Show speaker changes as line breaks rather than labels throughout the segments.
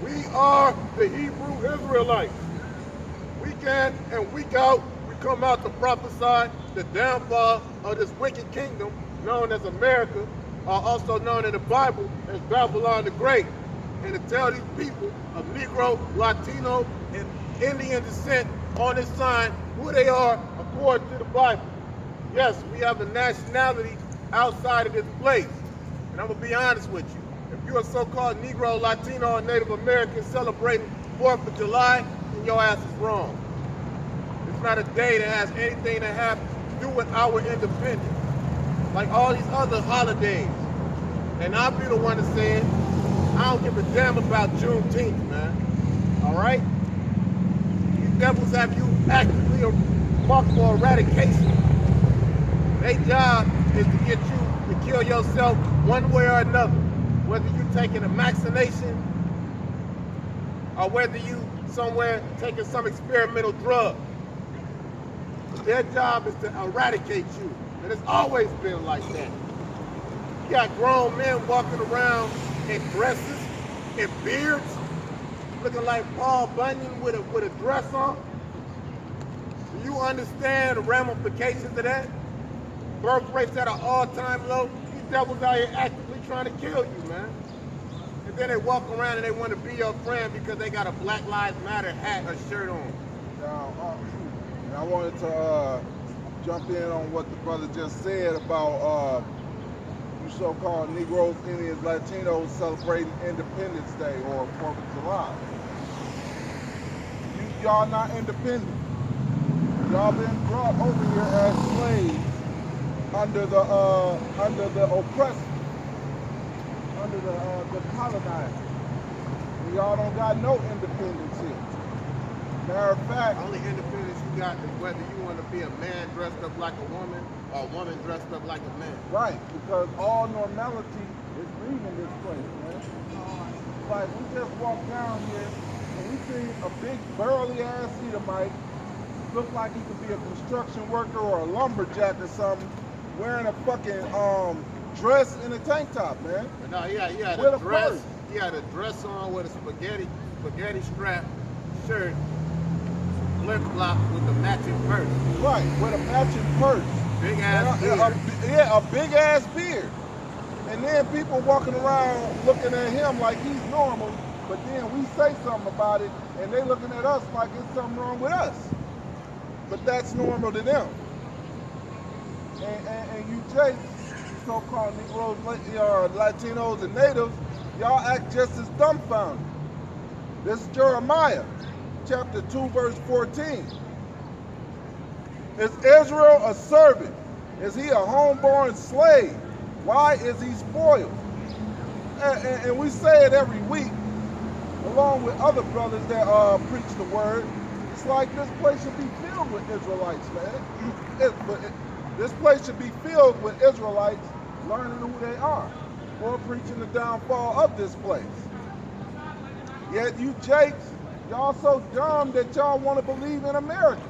We are the Hebrew Israelites. Week in and week out, we come out to prophesy the downfall of this wicked kingdom known as America, also known in the Bible as Babylon the Great, and to tell these people of Negro, Latino, and Indian descent on this sign who they are according to the Bible. Yes, we have a nationality outside of this place. And I'm going to be honest with you. If you're a so-called Negro, Latino, or Native American celebrating 4th of July, then your ass is wrong. It's not a day that has anything to have to do with our independence, like all these other holidays. And I'll be the one to say it. I don't give a damn about Juneteenth, man. All right? These devils have you actively marked for eradication. Their job is to get you to kill yourself one way or another, whether you taking a vaccination or whether you somewhere taking some experimental drug. Their job is to eradicate you, and it's always been like that. You got grown men walking around in dresses and beards, looking like Paul Bunyan with a dress on. Do you understand the ramifications of that? Birth rates at an all-time low. These devils out here actively trying to kill you, man. And then they walk around and they want to be your friend because they got a Black Lives Matter hat or shirt on.
Now, and I wanted to jump in on what the brother just said about you so-called Negroes, Indians, Latinos celebrating Independence Day or 4th of July. Y'all not independent. Y'all been brought over here as slaves under the oppressor, under the colonizer. And y'all don't got no independence here. Matter of fact,
only independence you got is whether you want to be a man dressed up like a woman or a woman dressed up like a man.
Right, because all normality is leaving this place, man. Like we just walked down here and we see a big burly ass Edomite, look like he could be a construction worker or a lumberjack or something, wearing a fucking dress and a tank top, man.
But no, he had a dress. He had a dress on with a spaghetti strap shirt, flip flops with a matching purse.
Right, with a matching purse.
Big ass beard.
A big ass beard. And then people walking around looking at him like he's normal, but then we say something about it and they looking at us like it's something wrong with us. But that's normal to them. And you Jakes, so-called Negroes, Latinos, and Natives, y'all act just as dumbfounded. This is Jeremiah, chapter 2, verse 14. Is Israel a servant? Is he a homeborn slave? Why is he spoiled? And we say it every week, along with other brothers that preach the word. It's like this place should be filled with Israelites, man. This place should be filled with Israelites learning who they are, or preaching the downfall of this place. Yet you Jakes, y'all so dumb that y'all want to believe in America.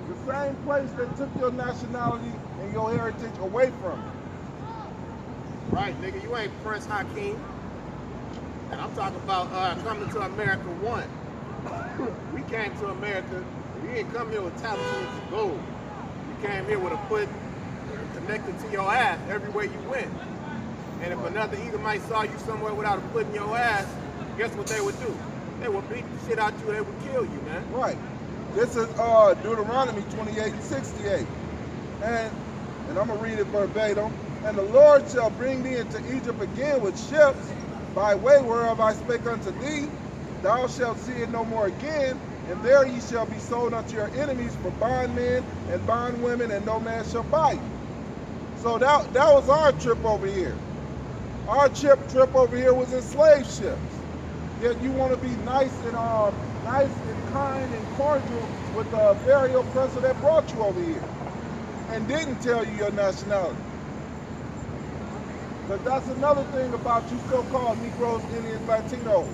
The same place that took your nationality and your heritage away from you.
Right, nigga, you ain't Prince Hakeem. And I'm talking about coming to America one. We came to America, we didn't come here with talents and gold. We came here with a foot connected to your ass everywhere you went. And if another Edomite saw you somewhere without a foot in your ass, guess what they would do? They would beat the shit out you, they would kill you, man.
Right. This is Deuteronomy 28 and 68. And I'm going to read it verbatim. And the Lord shall bring thee into Egypt again with ships, by way whereof I spake unto thee. Thou shalt see it no more again, and there ye shall be sold unto your enemies for bondmen and bondwomen, and no man shall buy you. So that was our trip over here. Our trip over here was in slave ships. Yet you want to be nice and kind and cordial with the very oppressor that brought you over here and didn't tell you your nationality. But that's another thing about you so-called Negroes, Indians, Latinos.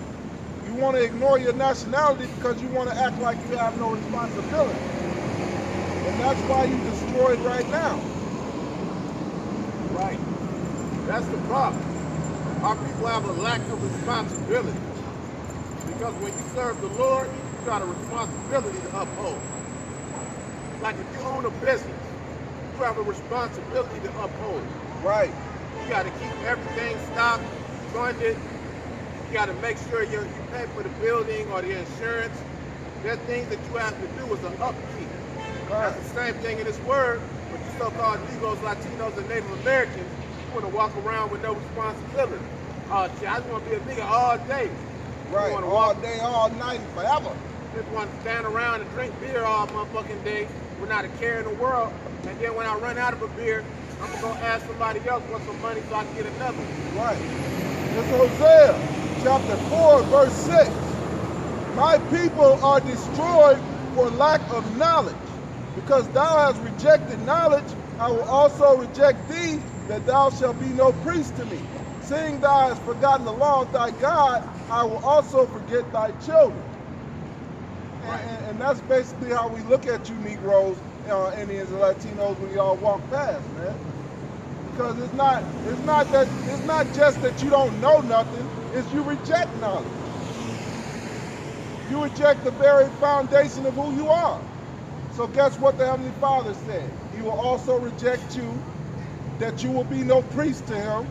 You want to ignore your nationality because you want to act like you have no responsibility. And that's why you destroyed right now.
Right. That's the problem. Our people have a lack of responsibility. Because when you serve the Lord, you got a responsibility to uphold. Like if you own a business, you have a responsibility to uphold.
Right.
You got to keep everything stocked, funded. You got to make sure you pay for the building or the insurance. There's things that you have to do as an upkeep. That's the same thing in this word, but you so-called Negroes, Latinos, and Native Americans, you want to walk around with no responsibility. I just want to be a nigga all day.
Right, all day, all night, forever.
Just want to stand around and drink beer all motherfucking day. We're not a care in the world. And then when I run out of a beer, I'm going to go ask somebody else for some money so I can get another.
Right. It's Hosea chapter 4, verse 6. My people are destroyed for lack of knowledge. Because thou hast rejected knowledge, I will also reject thee, that thou shalt be no priest to me. Seeing thou hast forgotten the law of thy God, I will also forget thy children.
Right.
And that's basically how we look at you Negroes, Indians, and Latinos when y'all walk past, man. Because it's not just that you don't know nothing, it's you reject knowledge. You reject the very foundation of who you are. So guess what the Heavenly Father said? He will also reject you, that you will be no priest to him.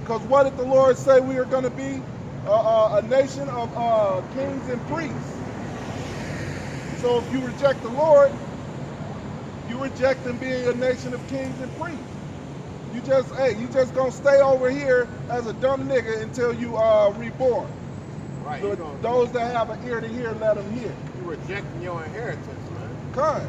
Because what did the Lord say we are going to be? A nation of kings and priests. So if you reject the Lord, you reject him being a nation of kings and priests. You just gonna stay over here as a dumb nigga until you are reborn.
Right.
So those that have an ear to hear, let them hear.
You rejecting your inheritance, man.
Come.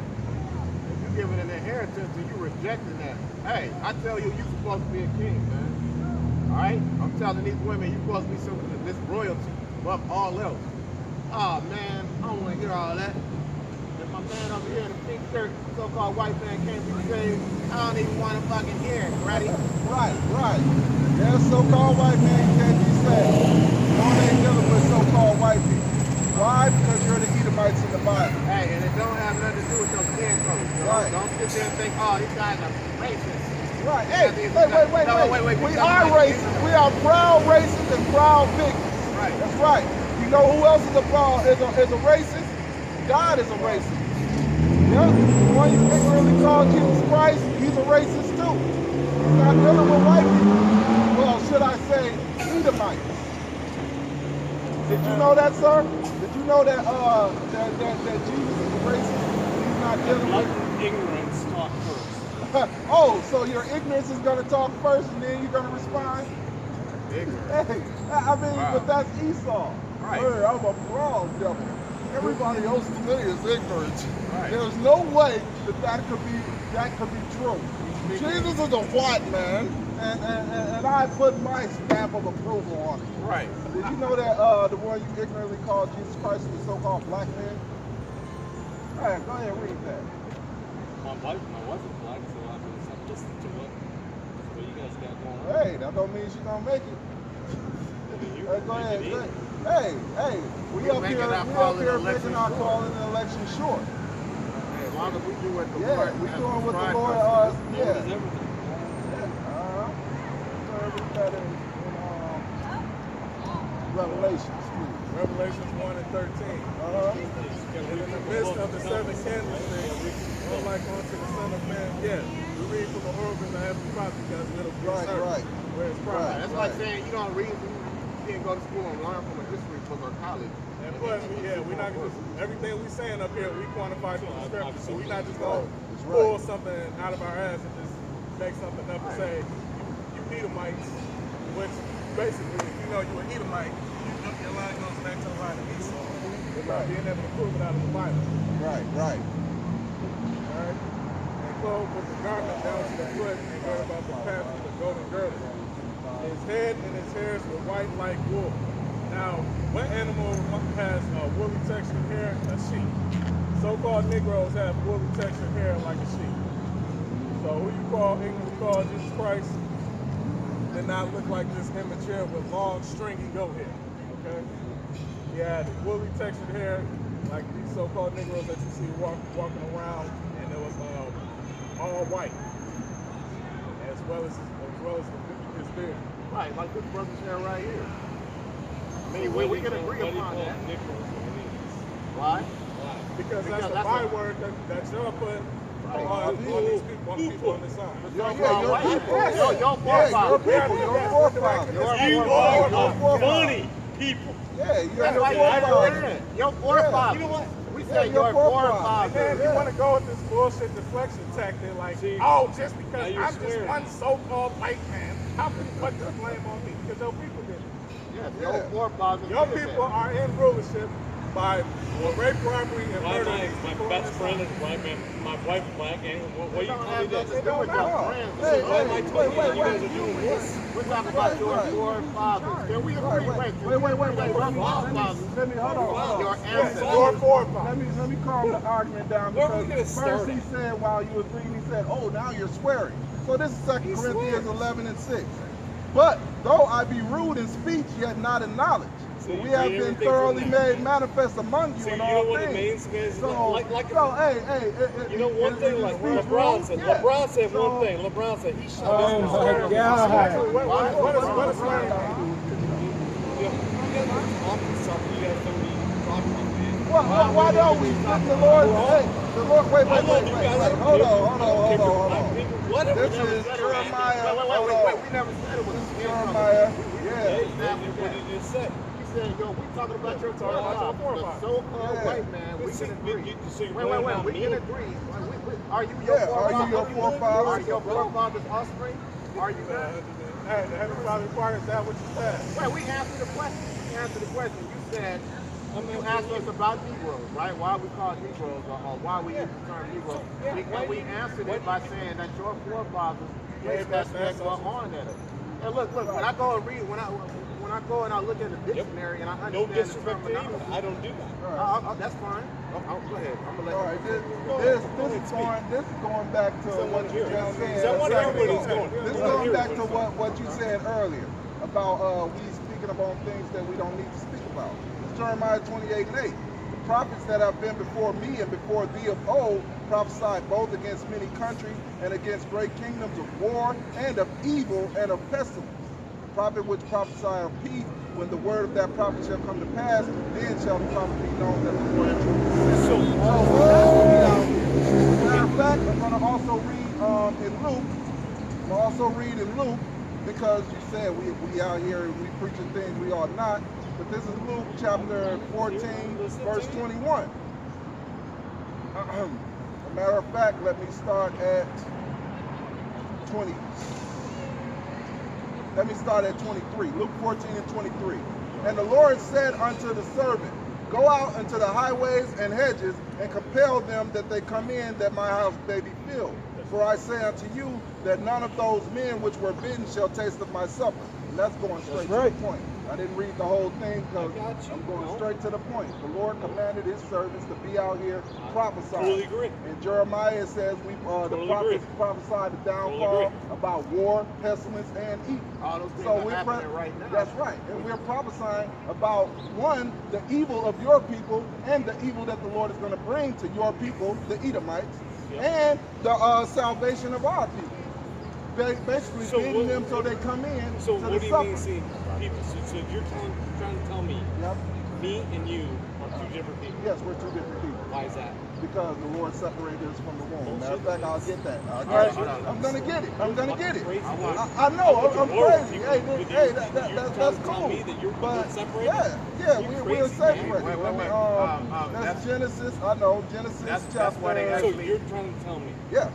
If you giving an inheritance and you rejecting that, hey, I tell you, you supposed to be a king, man. All right? I'm telling these women, you supposed to be something of this royalty above all else. Oh, man, I don't want to hear all that. If my man over here in the pink shirt, so-called white man, can't be saved, I don't even want to fucking hear it, ready?
Right. That so-called white man can't be saved. No one ain't dealing with so-called white people. Why? Because you're the Edomites in the Bible.
Hey, and it don't have nothing to do with your skin color.
Right.
Don't sit there and think, oh, these guys are racist.
Right. Hey, wait. We are racist. We are proud racists and proud bigots.
Right.
That's right. You know who else is a racist? God is a racist. Yeah. The one you ignorantly call Jesus Christ, he's a racist too. He's not dealing with white people. Well, should I say Edomites? Did you know that, sir? Did you know that that Jesus is a racist? He's not dealing with
ignorance talk first.
Oh, so your ignorance is going to talk first and then you're going to respond?
Ignorance.
Hey, I mean,
Wow.
but that's Esau.
Right.
Hey, I'm a proud devil. Everybody else to me is ignorant.
Right.
There's no way that could be true. Jesus is a white man, and I put my stamp of approval on it.
Right.
Did you know that the one you ignorantly called Jesus Christ is a so-called black man? All right, go ahead, read that.
My wife is black, so I mean, I'm listening to what you guys got going on.
Hey, that don't mean she's gonna make it. Hey, go ahead. Hey, we up here making our call in the election short.
Hey, as long as we do what the Lord
We
has
doing what the
prescribed
Lord
us to do.
Lord is
yeah.
everything.
So read that in Revelation.
Revelations 1 and 13. And in the midst of the seven candlesticks, one like unto the Son of Man. Yes, we read from the oracles of heavenly prophecy because it'll be certain
Right.
where it's proper.
That's like saying you don't read, you didn't go to school and learn from a history book or college.
And plus, we're not gonna everything we saying up here, we quantify through the scripture. So we're not just gonna pull something out of our ass and just make something up and say you Edomites, which basically, if you know you an Edomite, your line goes back to the line of Esau. Without being able to prove it out of the Bible.
Right.
Alright? And clothed with the garment down to the foot and girt about the path with the golden girdle. His head and his hairs were white like wool. Now, what animal has woolly textured hair? A sheep. So-called Negroes have woolly textured hair like a sheep. So who you call ignorantly call Jesus Christ did not look like this image here with long stringy goat hair. Okay? He had woolly textured hair, like these so-called Negroes that you see walking around, and it was all white, as well as his beard.
Right, like this brother's hair right here. mean, we can agree upon that. Why?
Because that's a
that's
byword that y'all put on these people on the side.
Yeah, your people.
Your
Yeah, your
forefathers.
people. Your forefathers.
You are funny people.
Yeah, you're
That's
your
why you
forefathers.
understand. Your forefathers.
You know what?
We
Yeah,
say
your
your
forefathers.
And then
forefathers.
you want to go with this bullshit deflection tactic, like,
See,
oh, just
now
because
you're
I'm just
swearing.
one so-called white man, how can you put the blame on me? Because your people did it.
Yes,
Yeah.
your forefathers.
Your
did
people
that.
are in rulership by rape, robbery, and
My
murder.
best friend is black, man. My wife is black, and what
It
you
don't
tell me
have
this?
nothing to do with your
No.
friends.
Hey,
Why am I
hey,
telling you
wait,
you guys are doing this?
We're talking about your forefathers. Can we agree? Wait,
Wait.
Your
Let me hold on.
Your
Your
ancestors.
forefathers.
Let me calm the argument down
Where are we
because
gonna
first
start
he
it?
said while you agreed, he said, oh, now you're swearing. So this is 2 Corinthians 11:6. But though I be rude in speech, yet not in knowledge.
So
But
you
we have
read
been
everything
thoroughly
from there.
made manifest among you
See,
in
you
all
know what it
things.
means, man?
So, hey,
You know one thing, like LeBron said.
Yeah.
LeBron said
So-
one thing. LeBron said he shot.
Oh my
So
God.
what is swearing?
You guys are talking something. You guys don't need to talk about, man.
Why don't we? Didn't the Lord, hey, the Lord, wait,
I love you guys. I don't
hold
care.
on,
I don't care if you're black
hold on.
people, whatever.
This
never
is
said it was-
Jeremiah,
Wait. We never said it was a skin color.
Jeremiah,
Hey,
yeah.
what did you just say?
He said, yo, we talking about your
Talking about your
forefathers. The so-called
Yeah.
white man. We
See,
can agree.
so you're
Wait.
blaming
We
me?
can agree. Are you your
Yeah, are you your
forefathers?
forefathers?
Are your forefathers offspring? Are you not?
Hey, the Heavenly Father requires that which is past.
Wait, we answered the question. You said, you asked us about Negroes, right? Why we call Negroes or why we use the term Negro. And we answered it by saying that your forefathers placed that stigma on that. And look, when I go and read, when I go and I look at the dictionary and I
No
understand the
disrespect to
terminology.
anyone. I don't do that.
That's fine. Go ahead. I'm gonna let
All
you.
right, this is going back to what you just said.
I want to hear where he's going.
This is going back to what you said earlier about we speaking about things that we don't need to speak about. It's Jeremiah 28:8. The prophets that have been before me and before thee of old prophesied both against many countries and against great kingdoms of war and of evil and of pestilence. The prophet which prophesied of peace, when the word of that prophet shall come to pass, then shall the prophet be known that the Lord has truly sent him. Matter of fact, I'm going to also read in Luke. I'm going to also read in Luke because you said we out here we preaching things we ought not. But this is Luke chapter 14, verse 21. A matter of fact, let me start at 20. Let me start at 23. Luke 14 and 23. And the Lord said unto the servant, go out into the highways and hedges and compel them that they come in, that my house may be filled. For I say unto you that none of those men which were bidden shall taste of my supper. And that's going straight to the point. I didn't read the whole thing because I'm going straight to the point. The Lord commanded his servants to be out here prophesying.
Totally agree.
In Jeremiah it says the prophets prophesied the downfall about war, pestilence, and evil.
All those things
So
are
we're
happening right now.
That's right. And we're prophesying about one, the evil of your people and the evil that the Lord is going to bring to your people, the Edomites, and the salvation of our people. Basically bidding them so they come in
So
to
what
the
do you
supper.
mean, see, people? So you're trying to tell me
Yep.
me and you are two different people?
Yes, we're two different people.
Why is that?
Because the Lord separated us from the womb. Matter of fact, I'll get that.
Hold on.
I'm gonna get it. I'm gonna get it.
Crazy, dude.
I know. I'm crazy. Hey,
You're
that's
trying to tell
cool.
me that you're
But
separated?
yeah,
You're
we're
crazy, man.
separated.
Wait.
Let me,
That's-
that's Genesis. I know Genesis
That's
chapter.
why they
So
actually-
you're trying to tell me
Yeah.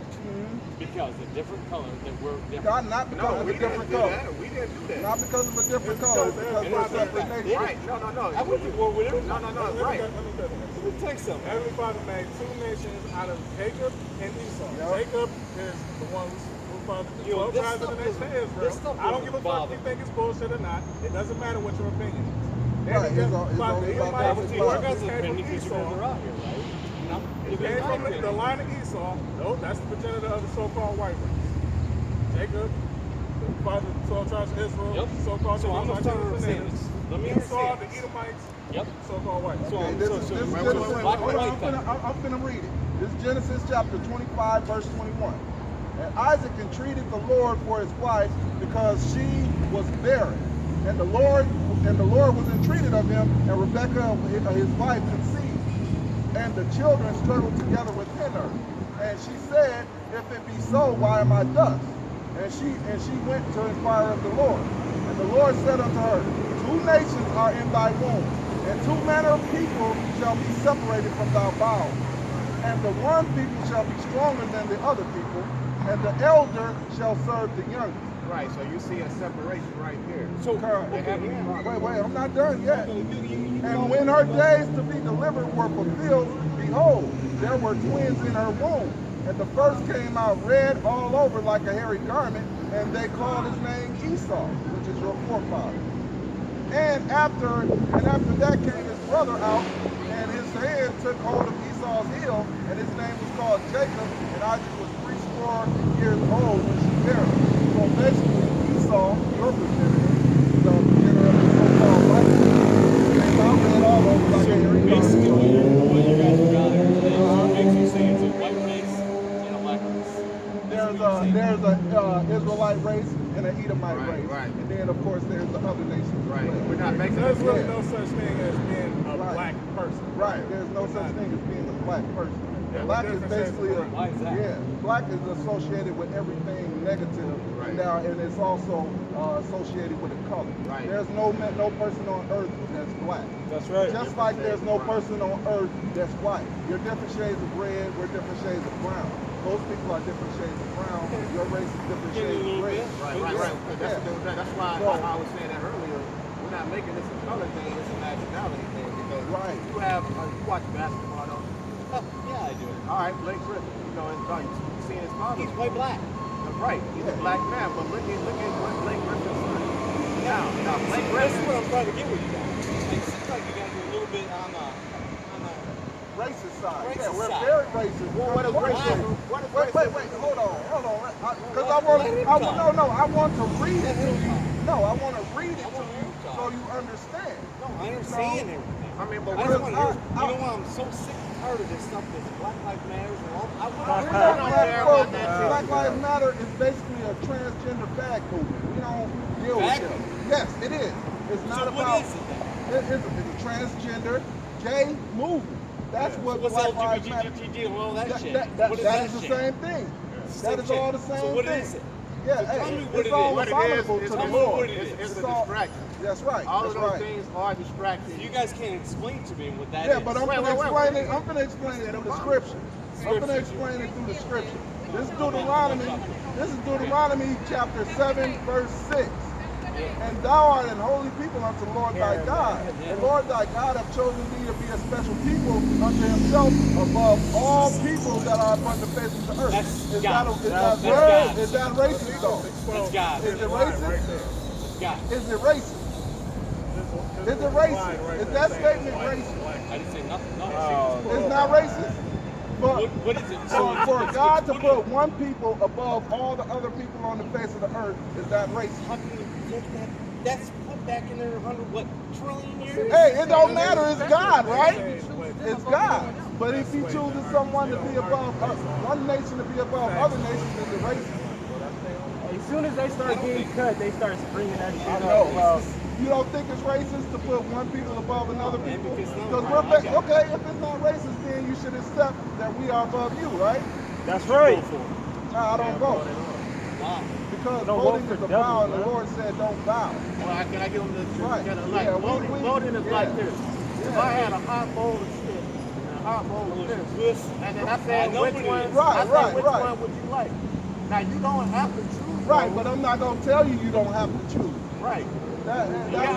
because a different color that we're different.
Not because
No,
of
we
a different
didn't do
color.
that. We didn't do that.
Not because of a different color. Because
And
we're
it's not
separate
that.
nations.
Right. No.
I went to war with everybody.
No. Right.
Let me tell you this.
Let me tell you something.
Heavenly Father made two nations out of Jacob and Esau.
Yep.
Jacob is the one who fathered the
Yo,
12
this
tribes of
stuff
the nation of
doesn't-
Israel.
this stuff
I don't give a
doesn't
fuck if
bother
you think it's bullshit or not. It doesn't matter what your opinion is. Then
Right,
he
it's
just fathered
only
the
about
Edomites,
that
It's
was
your
fine.
guys'
came
opinion
from
because you guys
Esau.
are out here, right? No,
It came from the line of Esau. No, that's the progenitor of the so-called white race. Jacob, the father of the 12 tribes of Israel,
Yep.
so-called
So I'm
Israelites,
starting to
and
understand
natives.
this. Let me
Esau,
understand
the
this.
Edomites,
Yep.
so-called white.
So
Okay,
I'm
this
so-
is
so
Genesis.
wait, black and
Hold on,
white
I'm finna read it. This is Genesis chapter 25, verse 21. And Isaac entreated the Lord for his wife because she was barren. And the Lord And the Lord was entreated of him, and Rebekah, his wife, conceived. And the children struggled together within her. And she said, if it be so, why am I thus? And she went to inquire of the Lord. And the Lord said unto her, two nations are in thy womb, and two manner of people shall be separated from thy bowels. And the one people shall be stronger than the other people, and the elder shall serve the younger.
Right, so you see a separation right here.
So,
Wait, I'm not done yet. And when her days to be delivered were fulfilled, behold, there were twins in her womb. And the first came out red all over like a hairy garment, and they called his name Esau, which is your forefather. And after that came his brother out, and his hand took hold of Esau's heel, and his name was called Jacob, and Isaac was 80 years old when she married him. So basically, Esau, your progenitor, the progenitor of the so-called white man, came out red all over like a hairy garment.
basically, what you guys are gathering today is basically saying it's a white race and a black race.
There's a Israelite race and an Edomite
Right,
race,
right.
and then of course there's the other nations.
Right. We're not making
There's
this
really
clear.
no such thing as being a
Right.
black person.
Right. There's no such thing as being a black person.
Yeah,
Black
what
is
difference
basically
is-
Why is that?
black is associated with everything negative.
Right.
Now, and it's also associated with a color.
Right.
There's no person on earth that's black.
That's right.
Just like there's no person on earth that's white. You're different shades of red, we're different shades of brown. Most people are different shades of brown. Your race is different
Get it a
shades of
little
red.
bit.
Right. That's why I was saying that earlier. We're not making this a color thing, it's a nationality thing. Because
Right.
you have, you watch basketball, don't you?
Yeah, I do.
All right, Blake Griffin, you've seen his father.
He's white black.
Right, he's a black man, but look at what Blake Griffin's son. Now, Blake
That's
Griffin.
what I'm trying to get with you guys. It seems like you guys are a little bit on the
Racist side.
Racist
Yeah, we're
side.
very racist.
Well, what is racism? What is
Wait,
racism?
hold on. Because I
Let him talk.
I want to read it to you.
talk.
No, I want to read it
I
to
want
you
him to
so
talk.
you understand.
No, I understand everything.
I mean, but
I
what
just want to hear.
I-
You know what? I'm so sick and tired of this stuff. This Black Lives Matter and all. I want to
don't care about that shit.
Black Lives Matter is basically a transgender fag movement. We don't deal with
Fag?
them. Yes, it is. It's not
So
about.
what is it then?
It's a transgender gay movement. That's what
What's
Black Lives Matter.
LGBTQ and all that shit?
That
What is
is the
shit?
same thing. That is all the same
So what
thing.
is it?
Yeah,
So tell me what
it's
it
all
is.
What it
abominable
is,
to the
tell me
Lord.
what it is.
It's
It's
a
all-
distraction.
That's right.
All
That's
of those
right.
things are distractions.
You guys can't explain to me what that is.
Yeah, but I'm
Wait,
gonna
wait,
explain
wait.
it. I'm gonna explain it through the scripture. I'm
Scripture.
gonna explain it through the scripture. This is Deuteronomy. This is Deuteronomy chapter 7, verse 6. And thou art an holy people unto the Lord thy God. The Lord thy God hath chosen thee to be a special people unto himself above all people that are upon the face of the earth.
That's
Is
God.
that
That's God.
is that racist though?
That's God.
Is it
There's a line
racist?
right there.
It's God.
Is it racist?
There's
Is
a
it
line
racist?
right
Is
there
that
saying
statement
white,
racist?
black.
I didn't say nothing. No.
It's not racist. But
What is it?
for God to
what
put one people above all the other people on the face of the earth, is that racist?
How can you think that? That's put back in there 100 trillion years.
Hey, it don't matter. It's God, right?
But
It's God. But if He chooses someone to be above one nation to be above other nations, is it racist?
As soon as they start getting cut, they start bringing that shit
I
up.
know.
Well,
You don't think it's racist to put one people above another
man,
people?
because no,
Because
I-
we're
I got it.
okay. If it's not racist, then you should accept that we are above you, right?
that's right.
Nah, I don't vote.
Wow.
Because
Don't
voting
vote
is
for
a vow,
devils,
and the
man.
Lord said don't vow.
Well, can I give them the
Right.
kind of
Yeah,
like
we-
voting is
yeah.
like this. If
Yeah.
I had a hot bowl of shit and a hot bowl of this, and then I
I
said
know
which
what it
one,
is.
Right,
I said
right,
which
right.
one would you like? Now you don't have to choose.
Right,
those.
but I'm not gonna tell you don't have to choose.
Right.
That,
Yeah,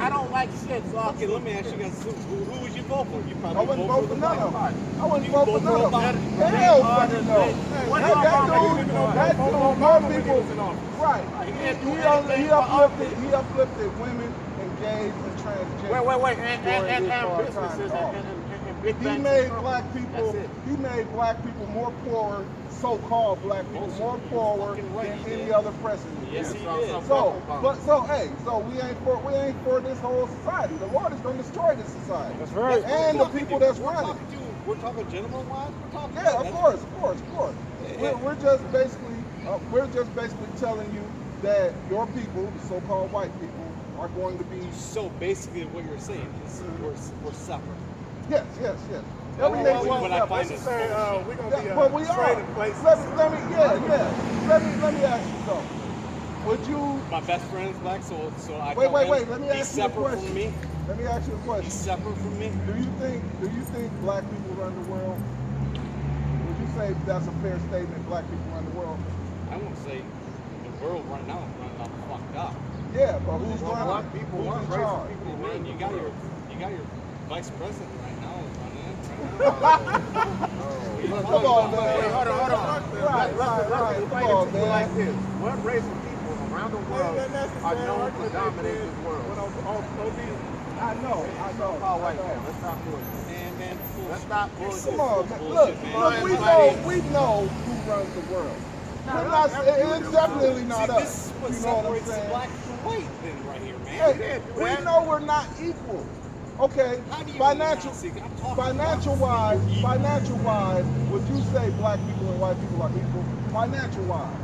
I don't like shit, so I'll
Okay, let me ask you guys. Who would you vote for? You probably
I wouldn't vote for
the
none of
black
them.
party.
I wouldn't
You
vote for
vote
none of them.
Obama.
Hell fucking no.
What
That
Obama
dude,
did?
that dude,
Obama
more
when he
people,
was in office.
right.
He didn't do
He
anything for
uplifted women and gays and transgender.
Wait,
during his
and
hard
businesses
time.
and big
He
banks
made
and
black
companies.
people.
That's it.
He made black people more poorer, so-called black people, more poorer than any other president.
Yes, he
So-
did.
so-
So we ain't for this whole society. The Lord is going to destroy this society.
That's right.
And the people that's
we're
running.
talking to, we're talking gentleman wise. We're talking.
Yeah, of course.
Yeah.
We're just basically telling you that your people, the so-called white people, are going to be.
So basically, what you're saying is we're separate.
Yes. Every
Well,
nation
what
is
I
separate.
find
Let's
is
just say
bullshit.
we're gonna be
But we are.
trading places.
Let me ask you something. Would you?
My best friend is black, so I
Wait.
tell him
Let me
he's
ask you a
separate
question.
from me.
Let me ask you a
He's
question.
separate from me.
Do you think black people run the world? Would you say that's a fair statement? Black people run the world?
I won't say the world right now is running all fucked up.
Yeah, but who's
Well,
running?
black people,
Who's
one
in
race of
charge?
people
Man,
running
you
the
got
world.
your vice president right now is running it.
Come on, man.
Wait, hold on.
Right.
Let's explain
Come on,
it to you
man.
like this. What race of people around the world are known to dominate this world?
I know.
So-called white man. Let's stop bullshit.
Man,
Let's stop bullshit.
Come on, man.
Bullshit,
Look,
man.
we know who runs the world. We're not, it's definitely not
See,
us.
this is what
You know what I'm
separates the
saying?
black from white then right here, man.
Hey, we know we're not equal. Okay,
How do you
financial,
not see? I'm talking
financial
about
wise, would you say black people and white people are equal? Financial wise,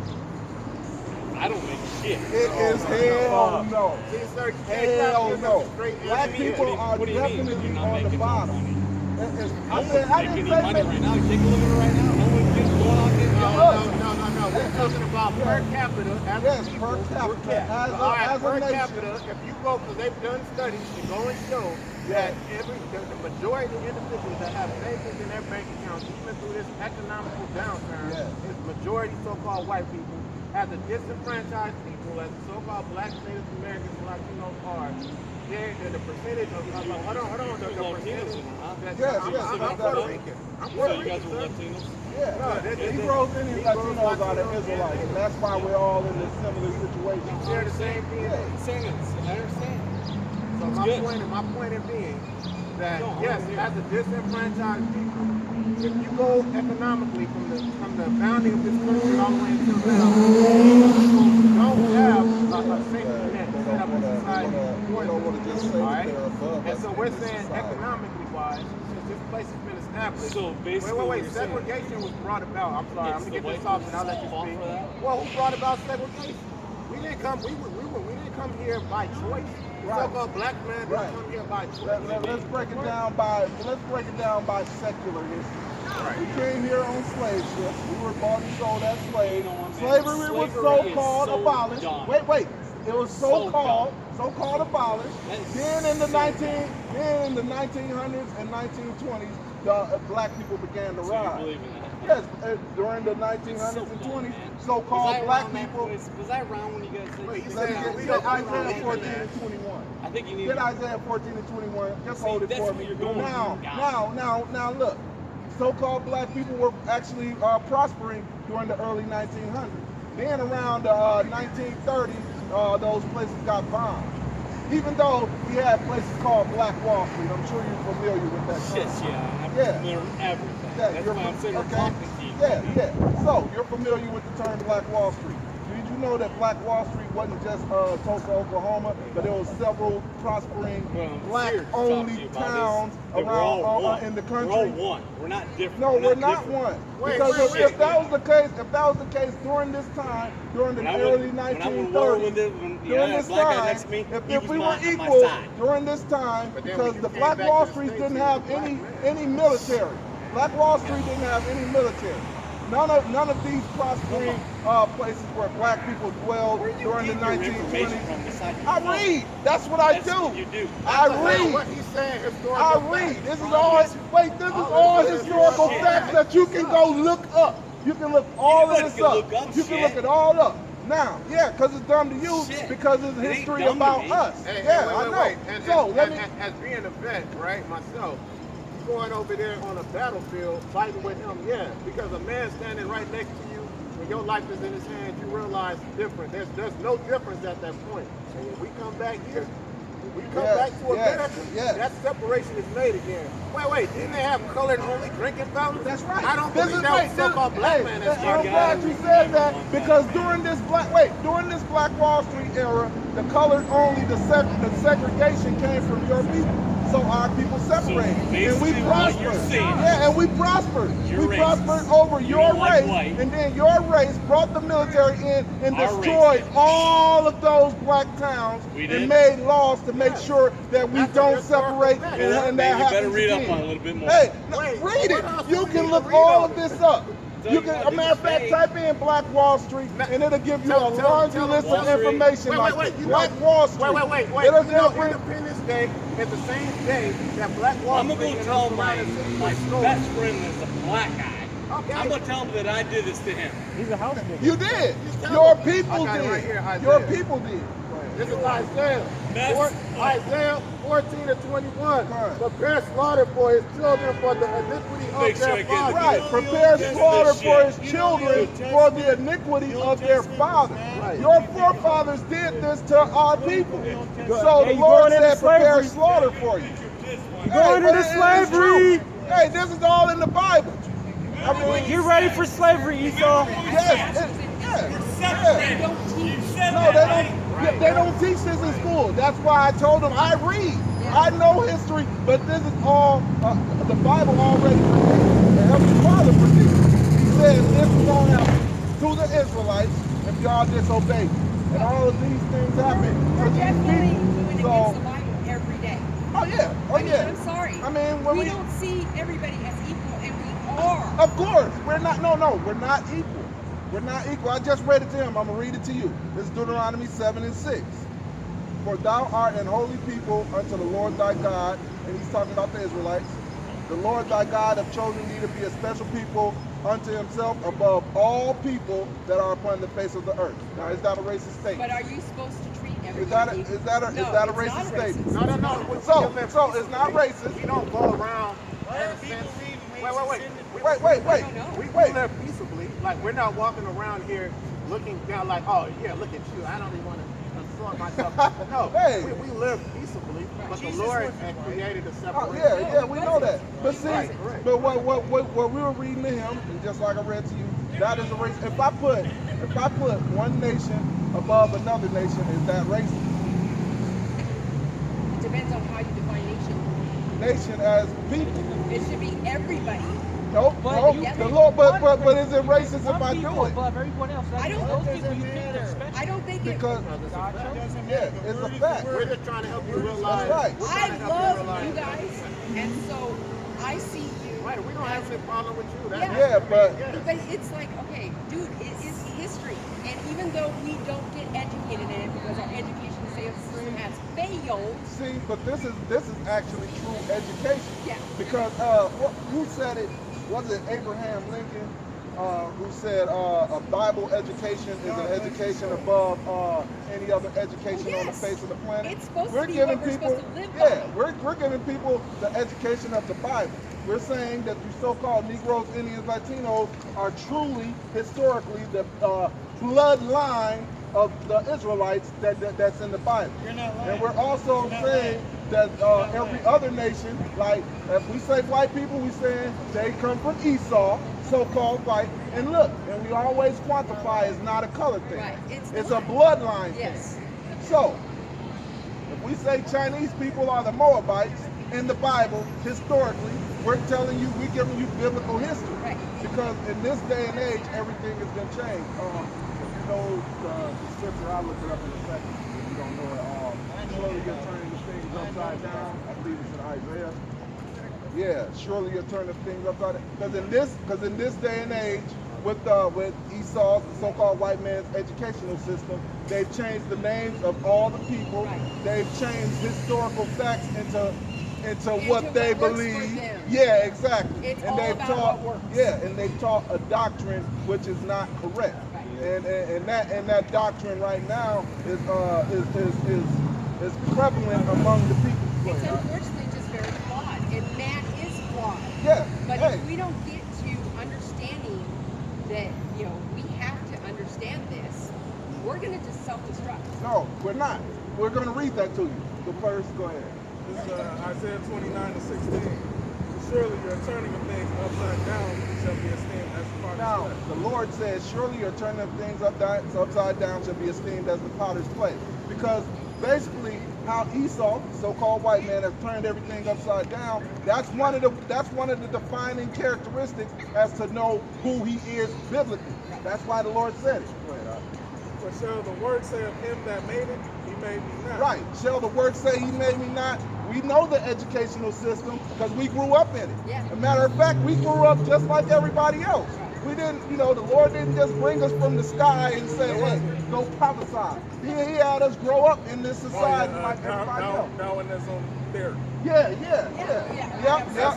I don't make shit.
it is hell no.
See, sir,
Hell no. Black
do you mean?
people are
What do you mean?
definitely
You're not
on the
making no
bottom.
money?
I didn't
Making any
say
money right now. You take a look at it right now. No one's getting going out there.
No. We're talking about per capita as
Yes,
a people.
per capita, as
All right,
a
per
nation.
capita, if you go, because they've done studies to go and show that the majority of individuals that have savings in their bank accounts, even through this economical downturn, is majority so-called white people. As a disenfranchised people, as so-called black Native Americans, Latinos are, the percentage of, hold on, the percentage that,
Yes,
I'm Puerto Rican. I'm
So
Puerto
you guys
Rican,
were
sir.
Latinos?
Yeah, Negroes and Latinos are the Israelites, and that's why we're all in this similar situation.
Share the same DNA.
I understand.
So my point in being that yes, as a disenfranchised people, if you go economically from the founding of this country all the way until now, people don't have a safety net set up in society for them. All right? And so we're saying economically wise, since this place has been established.
So basically,
Wait. Segregation was brought about. I'm sorry. I'm gonna get this off and I'll let you speak. Well, who brought about segregation? We didn't come. We didn't come here by choice. So-called black man didn't come here by choice.
Let's break it down by secular history. We came here on slave ships. We were bought and sold as slaves. Slavery was so-called abolished. Wait. It was so-called abolished. Then in the 1900s and 1920s, the black people began to rise.
You believe in that?
Yes, during the 1900s and 20s, so-called black people.
Was I around when you guys said?
Wait, you
Let me
said
get Isaiah 14 and 21.
I think you need.
Get Isaiah 14 and 21. Just hold it
that's
for
where
me.
you're going.
Now, look. So-called black people were actually prospering during the early 1900s. Then around the 1930s, those places got bombed. Even though we had places called Black Wall Street, I'm sure you're familiar with that term.
Shit, I'm familiar with everything. That's why I'm sitting here talking to you.
Yeah. So you're familiar with the term Black Wall Street. Did you know that Black Wall Street wasn't just Tulsa, Oklahoma, but there was several prospering black-only towns around in the country?
We're all one. We're not different.
No, we're not one. Because if that was the case during this time, during the early 1930s, during this time, if we were equal during this time, because the Black Wall Street didn't have any military. Black Wall Street didn't have any military. None of these prospering places where black people dwelled during the 1920s. I read. That's what I do.
You do.
I read.
What he's saying historical.
I read. This is all historical facts that you can go look up. You can look all of this up. You can look it all up. Now, because it's dumb to you, because it's history about us. I know. So let me.
As being a vet, right, myself, going over there on a battlefield fighting with him, because a man standing right next to you, when your life is in his hands, you realize different. There's no difference at that point. And when we come back here, we come back to America, that separation is made again. Wait, didn't they have colored only drinking fountains?
That's right.
I don't believe that was so-called black man.
I'm glad you said that, because during this Black Wall Street era, the colored only, the segregation came from your people. so our people separated, and we
basically what you're
prospered.
saying
Yeah, and we prospered.
you're
We
racist.
prospered over
You
your
don't like
race,
white.
and then your race brought the military in and
Our
destroyed
race.
all of those black towns
We
and
did?
made laws to make
Yes.
sure that we
That's a
don't
historical
separate,
fact.
and,
Well,
and
then
that
you better
happens
read up
again.
on it a little bit more.
Hey, no,
Wait,
read it.
what else
You
do we
can
need
look
to read
all
on
of
it?
this up.
Tell
You
you
can,
what,
a matter of
this
fact,
is
type in Black Wall Street, and it'll give you a laundry list
Wall
of
Street.
information like
you
Black
know,
Wall Street.
Wait.
It'll,
You know,
it'll bring,
Independence Day is the same day that Black Wall
I'm gonna
Street
go
and
tell
those
my
surrounding cities
my
were destroyed.
best friend that's a black guy.
Okay.
I'm gonna tell him that I did this to him.
He's a house nigga.
you did.
tell
Your
them.
people
I got it
did.
right here, Isaiah.
Your people did.
This is Isaiah.
Mess
Isaiah 14 to 21.
Right.
Prepare slaughter for his children for the iniquity
Make
of
sure I
their
get the-
fathers.
Right, prepare slaughter for his children for the iniquity of their fathers. Your forefathers did this to our people. So the
you
Lord
going into
said, prepare
slavery.
slaughter for you.
You're going into
it's
slavery.
true. Hey, this is all in the Bible. I mean,
Get ready for slavery, Esau.
yes, no, they don't teach this in school. That's why I told them I read. I know history, but this is all the Bible already predicted. The Heavenly Father predicted. He said this is going to happen to the Israelites if y'all disobey. And all of these things happen
We're
to these
definitely
people.
moving against
So,
the Bible every day.
oh yeah, oh
I mean,
yeah.
I'm sorry.
I mean, when
we
we
don't see everybody as equal, and we are.
Of course, we're not. No, we're not equal. We're not equal. I just read it to him. I'm gonna read it to you. This is Deuteronomy 7 and 6. For thou art an holy people unto the Lord thy God, and he's talking about the Israelites. The Lord thy God hath chosen thee to be a special people unto himself above all people that are upon the face of the earth. Now, is that a racist
But
statement?
are you supposed to treat everybody?
Is that a
no,
racist
it's not
statement?
racist.
So it's not racist.
We don't go around in a sense.
Wait.
We live peaceably. Like, we're not walking around here looking down like, oh, yeah, look at you. I don't even want to assort myself. No,
Hey.
we live peaceably, but the Lord had created a
Oh,
separation.
yeah, we know that. But see,
Right.
but what we were reading to him, and just like I read to you, that is a race. If I put one nation above another nation, is that racist?
It depends on how you define nation.
Nation as people.
It should be everybody.
Nope. The Lord, but is it racist if I do it?
Above everyone else.
I don't-
Those people you think they're special.
I don't think it.
Because yeah, it's a fact.
We're just trying to help you realize.
That's right.
We're trying
I
to help you
love
realize.
you guys, and so I see you.
Right, we don't have any problem with you. That's
Yeah, but
But it's like, okay, dude, it is history. And even though we don't get educated in it because our education system has failed,
see, but this is actually true education.
Yeah.
Because who said it? Was it Abraham Lincoln who said a Bible education is an education above any other education on the
Yes.
face of the planet?
It's supposed to
we're
be
giving
what we're
people,
supposed to live by.
yeah, we're giving people the education of the Bible. We're saying that you so-called Negroes, Indians, Latinos are truly, historically, the bloodline of the Israelites that's in the Bible. And we're also saying that every other nation, like if we say white people, we saying they come from Esau, so-called white. And look, and we always quantify it's not a color thing.
Right,
It's a bloodline
yes.
thing. So, if we say Chinese people are the Moabites in the Bible, historically, we're telling you, we're giving you biblical history.
Right.
Because in this day and age, everything has been changed. If you know the scripture, I'll look it up in a second. If you don't know it, surely you're turning the things upside down. I believe it's in Isaiah. Yeah, surely you're turning things upside down. Because in this day and age, with Esau's, the so-called white man's educational system, they've changed the names of all the people.
Right.
They've changed historical facts into what
Into
they
what works for
believe.
them.
Yeah, exactly.
It's
and
all
they've
about
taught,
what works.
yeah, and they've taught a doctrine which is not correct.
Right.
And that doctrine right now is prevalent among the people.
It's unfortunately just very flawed, and man is flawed.
Yeah.
But
hey.
if we don't get to understanding that, we have to understand this, we're going to just self-destruct.
No, we're not. We're going to read that to you. But first, go ahead.
This is Isaiah 29 to 16. Surely your turning of things upside down shall be esteemed as the
Now,
potter's
the Lord says, surely your turning of things upside down shall be esteemed as the potter's clay. Because basically, how Esau, so-called white man, has turned everything upside down. That's one of the defining characteristics as to know who he is biblically. That's why the Lord said it. Go ahead, Art.
For shall the word say of him that made it, he made me not.
Right. Shall the word say he made me not? We know the educational system because we grew up in it.
Yeah.
As a matter of fact, we grew up just like everybody else. We didn't, the Lord didn't just bring us from the sky and say, hey, go prophesy. He had us grow up in this society like everybody else.
Darwinism theory.
Yeah.
Yeah.
That's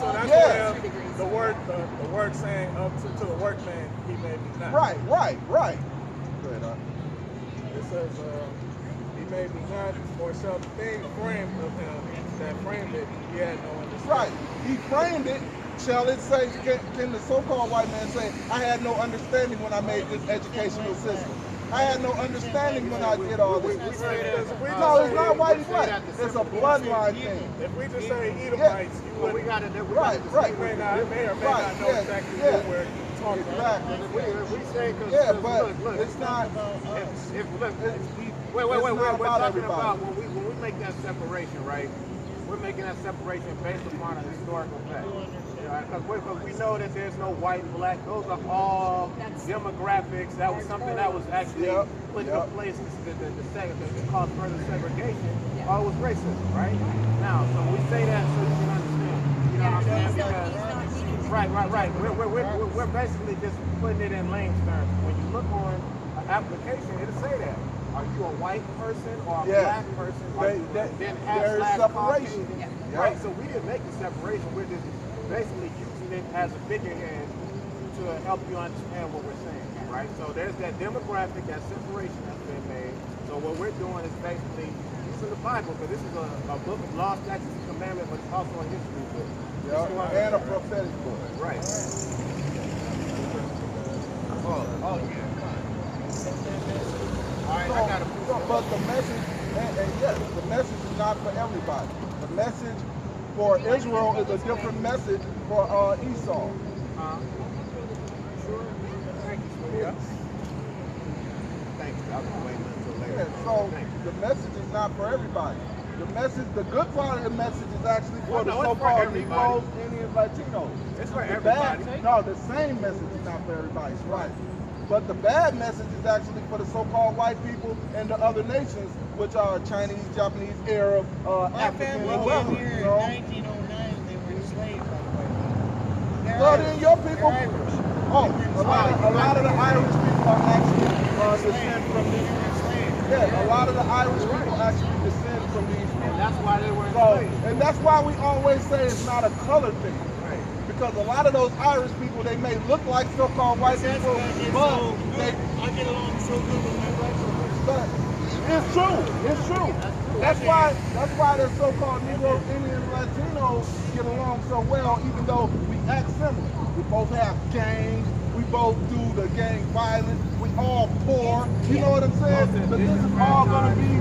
where the word saying up to the workman, he made me not.
Right. Go ahead, Art.
It says, he made me not, or shall the thing framed of him that framed it, he had no understanding.
Right. He framed it. Shall it say, can the so-called white man say, I had no understanding when I made this educational system? I had no understanding when I did all this. No, it's not white and black. It's a bloodline thing.
If we just say Edomites, you
Well, we
wouldn't.
got to
Right.
You may or may not know exactly where you're talking about.
Exactly.
If we say, because
Yeah, but
look,
it's not.
if look,
Wait.
We're
about
talking
everybody.
about when we make that separation, right? We're making that separation based upon a historical fact. Because we know that there's no white, black. Those are all demographics. That was something that was actually put in place to cause further segregation. Or it was racism, right? Now, so we say that so you can understand. You know what I'm saying? Because, right. We're basically just putting it in layman's terms. When you look on an application, it'll say that. Are you a white person or a black person? Then
There is separation.
Right? So we didn't make the separation. We're just basically using it as a figurehead to help you understand what we're saying, right? So there's that demographic, that separation that's been made. So what we're doing is basically using the Bible, because this is a book of law, statutes, and commandments, but it's also a history book.
And a prophetic book.
Right. Oh yeah. All right, I got a
But the message, and yes, the message is not for everybody. The message for Israel is a different message for Esau.
Sure. Thank you, sweetie. Thank you. I'll be waiting until later.
Yeah, so the message is not for everybody. The good part of the message is actually for the so-called Negroes, Indians, Latinos.
It's for
The
everybody.
the same message is not for everybody, right? But the bad message is actually for the so-called white people and the other nations, which are Chinese, Japanese, Arab, African, whoever.
Here in 1909, they were enslaved, by the way.
Well, then your people.
They're Irish.
A lot of the Irish people are actually descend from these. Yeah, a lot of the Irish people actually descend from these people.
And that's why they were
So,
enslaved.
and that's why we always say it's not a color thing.
Right.
Because a lot of those Irish people, they may look like so-called white people, but
I get along so good with my black folks.
but it's true. That's why the so-called Negro, Indian, Latinos get along so well, even though we act similar. We both have gangs. We both do the gang violence. We all poor. You know what I'm saying? But this is all going to be